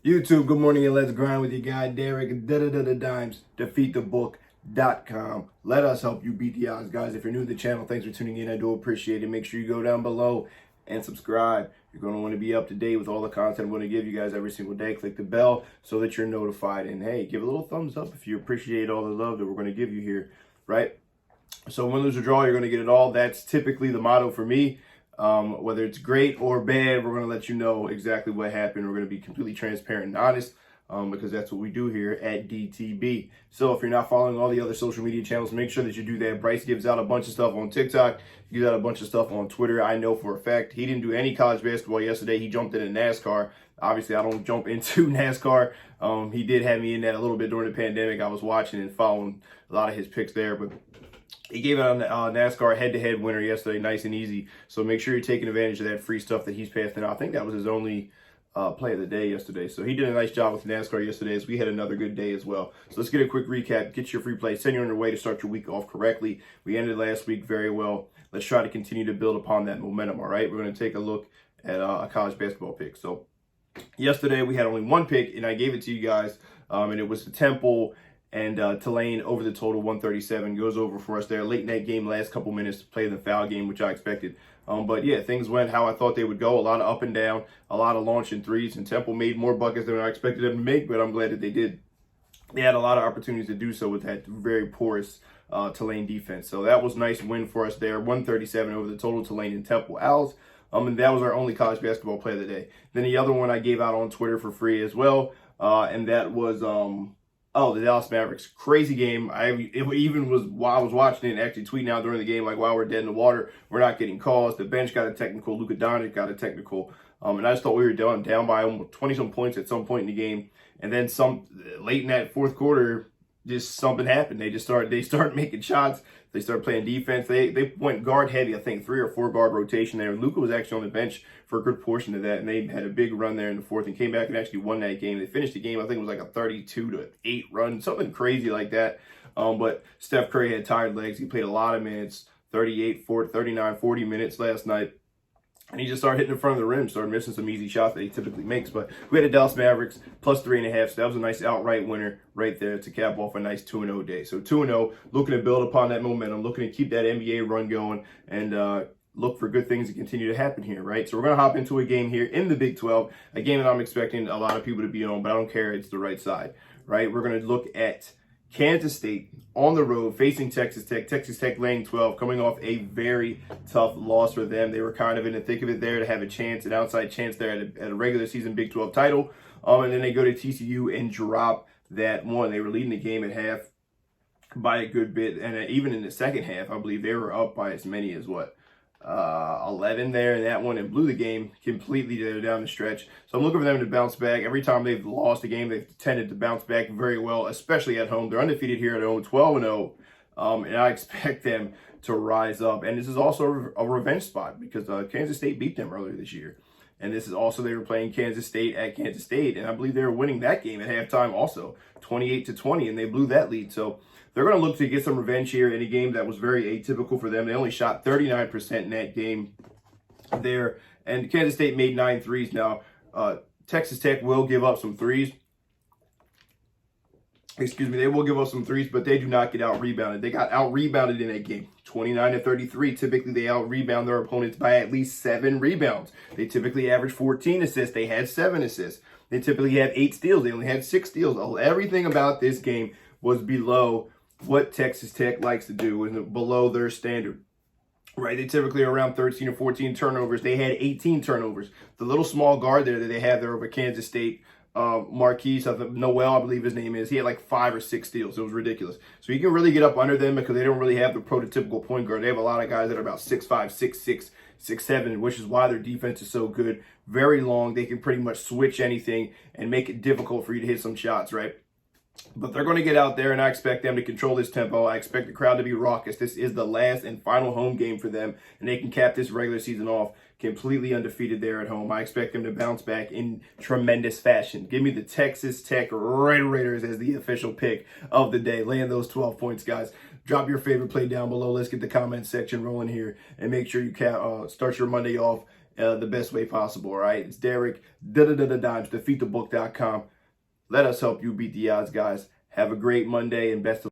YouTube, good morning and let's grind with your guy Derek, dimes, defeatthebook.com. Let us help you beat the odds, guys. If you're new to the channel, thanks for tuning in. I do appreciate it. Make sure you go down below and subscribe. You're going to want to be up to date with all the content I'm going to give you guys every single day. Click the bell so that you're notified. And hey, give a little thumbs up if you appreciate all the love that we're going to give you here, right? So win, lose, or draw, you're going to get it all. That's typically the motto for me. Whether it's great or bad, we're going to let you know exactly what happened. We're going to be completely transparent and honest because that's what we do here at DTB. So if you're not following all the other social media channels, make sure that you do that. Bryce gives out a bunch of stuff on TikTok. He gives out a bunch of stuff on Twitter. I know for a fact he didn't do any college basketball yesterday. He jumped into NASCAR. Obviously, I don't jump into NASCAR. He did have me in that a little bit during the pandemic. I was watching and following a lot of his picks there, but he gave out a NASCAR head-to-head winner yesterday, nice and easy. So make sure you're taking advantage of that free stuff that he's passing out. I think that was his only play of the day yesterday. So he did a nice job with NASCAR yesterday as we had another good day as well. So let's get a quick recap. Get your free play. Send you on your way to start your week off correctly. We ended last week very well. Let's try to continue to build upon that momentum, all right? We're going to take a look at a college basketball pick. So yesterday we had only one pick, and I gave it to you guys, and it was the Temple and Tulane over the total 137 goes over for us there. Late night game, last couple minutes to play the foul game, which I expected. But yeah, things went how I thought they would go. A lot of up and down, a lot of launching threes, and Temple made more buckets than I expected them to make, but I'm glad that they did. They had a lot of opportunities to do so with that very porous Tulane defense. So that was a nice win for us there. 137 over the total Tulane and Temple Owls. And that was our only college basketball play of the day. Then the other one I gave out on Twitter for free as well, and that was the Dallas Mavericks. Crazy game. It even was while I was watching it and actually tweeting out during the game, like, wow, we're dead in the water. We're not getting calls. The bench got a technical. Luka Doncic got a technical. And I just thought we were down by almost 20-some points at some point in the game. And then late in that fourth quarter, just something happened. They started making shots. They started playing defense. They went guard heavy, I think 3 or 4 guard rotation there. Luka was actually on the bench for a good portion of that, and they had a big run there in the fourth and came back and actually won that game. They finished the game, I think it was like a 32-8 run, something crazy like that. But Steph Curry had tired legs. He played a lot of minutes, 38, 40, 39, 40 minutes last night. And he just started hitting in front of the rim, started missing some easy shots that he typically makes. But we had a Dallas Mavericks plus 3.5, so that was a nice outright winner right there to cap off a nice 2-0 day. So 2-0, looking to build upon that momentum, looking to keep that NBA run going, and look for good things to continue to happen here, right? So we're going to hop into a game here in the Big 12, a game that I'm expecting a lot of people to be on, but I don't care. It's the right side, right? We're going to look at Kansas State on the road facing Texas Tech. Texas Tech laying 12, coming off a very tough loss for them. They were kind of in the thick of it there to have a chance, an outside chance there at a regular season Big 12 title. And then they go to TCU and drop that one. They were leading the game at half by a good bit. And even in the second half, I believe they were up by as many as 11 there in that one, and blew the game completely there down the stretch. So I'm looking for them to bounce back. Every time they've lost a game, they've tended to bounce back very well, especially at home. They're undefeated here at home, 12-0, and I expect them to rise up. And this is also a revenge spot because Kansas State beat them earlier this year. And this is also, they were playing Kansas State at Kansas State, and I believe they were winning that game at halftime also, 28-20, and they blew that lead. So they're going to look to get some revenge here in a game that was very atypical for them. They only shot 39% in that game there, and Kansas State made 9 threes. Now, Texas Tech will give up some threes. They will give up some threes, but they do not get out-rebounded. They got out-rebounded in that game, 29-33. Typically, they out-rebound their opponents by at least 7 rebounds. They typically average 14 assists. They had 7 assists. They typically have 8 steals. They only had 6 steals. Everything about this game was below what Texas Tech likes to do, and below their standard. Right, they typically are around 13 or 14 turnovers. They had 18 turnovers. The little small guard there that they have there over Kansas State, Marquise, Noel, I believe his name is, he had like 5 or 6 steals. It was ridiculous. So you can really get up under them because they don't really have the prototypical point guard. They have a lot of guys that are about 6'5", 6'6", 6'7", which is why their defense is so good. Very long. They can pretty much switch anything and make it difficult for you to hit some shots, right? But they're going to get out there, and I expect them to control this tempo. I expect the crowd to be raucous. This is the last and final home game for them, and they can cap this regular season off completely undefeated there at home. I expect them to bounce back in tremendous fashion. Give me the Texas Tech Red Raiders as the official pick of the day. Laying those 12 points, guys. Drop your favorite play down below. Let's get the comment section rolling here, and make sure you start your Monday off the best way possible, all right? It's Derek, dimes, defeatthebook.com. Let us help you beat the odds, guys. Have a great Monday and best of